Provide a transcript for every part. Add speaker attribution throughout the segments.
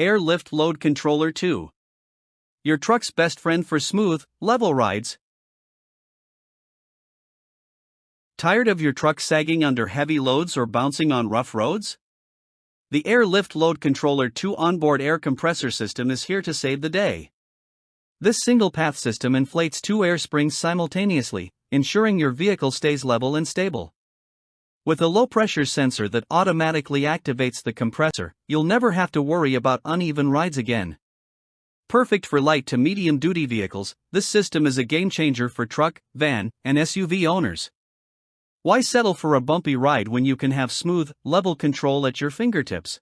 Speaker 1: Air Lift Load Controller 2. Your truck's best friend for smooth, level rides. Tired of your truck sagging under heavy loads or bouncing on rough roads? The Air Lift Load Controller 2 onboard air compressor system is here to save the day. This single-path system inflates 2 air springs simultaneously, ensuring your vehicle stays level and stable. With a low-pressure sensor that automatically activates the compressor, you'll never have to worry about uneven rides again. Perfect for light to medium-duty vehicles, this system is a game-changer for truck, van, and SUV owners. Why settle for a bumpy ride when you can have smooth, level control at your fingertips?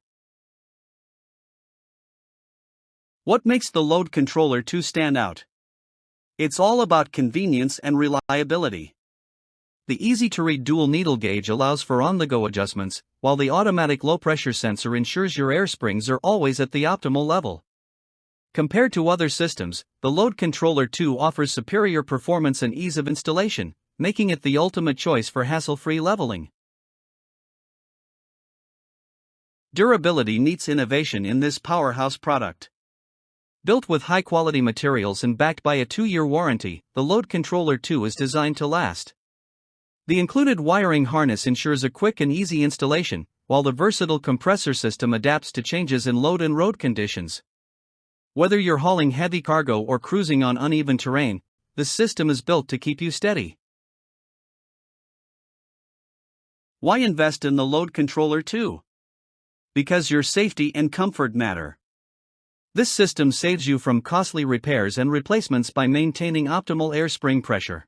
Speaker 1: What makes the Load Controller 2 stand out? It's all about convenience and reliability. The easy-to-read dual needle gauge allows for on-the-go adjustments, while the automatic low-pressure sensor ensures your air springs are always at the optimal level. Compared to other systems, the Load Controller 2 offers superior performance and ease of installation, making it the ultimate choice for hassle-free leveling. Durability meets innovation in this powerhouse product. Built with high-quality materials and backed by a 2-year warranty, the Load Controller 2 is designed to last. The included wiring harness ensures a quick and easy installation, while the versatile compressor system adapts to changes in load and road conditions. Whether you're hauling heavy cargo or cruising on uneven terrain, this system is built to keep you steady. Why invest in the Load Controller 2? Because your safety and comfort matter. This system saves you from costly repairs and replacements by maintaining optimal air spring pressure.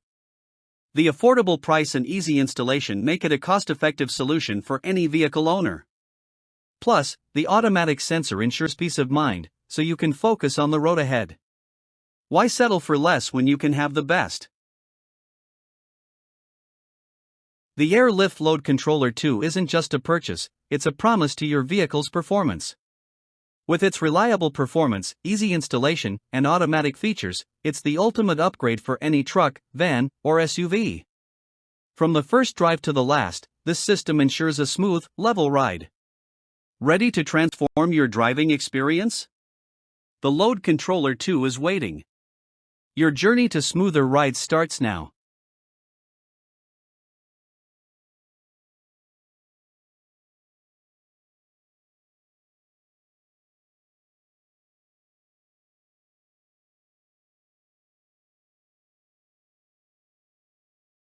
Speaker 1: The affordable price and easy installation make it a cost-effective solution for any vehicle owner. Plus, the automatic sensor ensures peace of mind, so you can focus on the road ahead. Why settle for less when you can have the best? The Air Lift Load Controller 2 isn't just a purchase, it's a promise to your vehicle's performance. With its reliable performance, easy installation, and automatic features, it's the ultimate upgrade for any truck, van, or SUV. From the first drive to the last, this system ensures a smooth, level ride. Ready to transform your driving experience? The Load Controller 2 is waiting. Your journey to smoother rides starts now.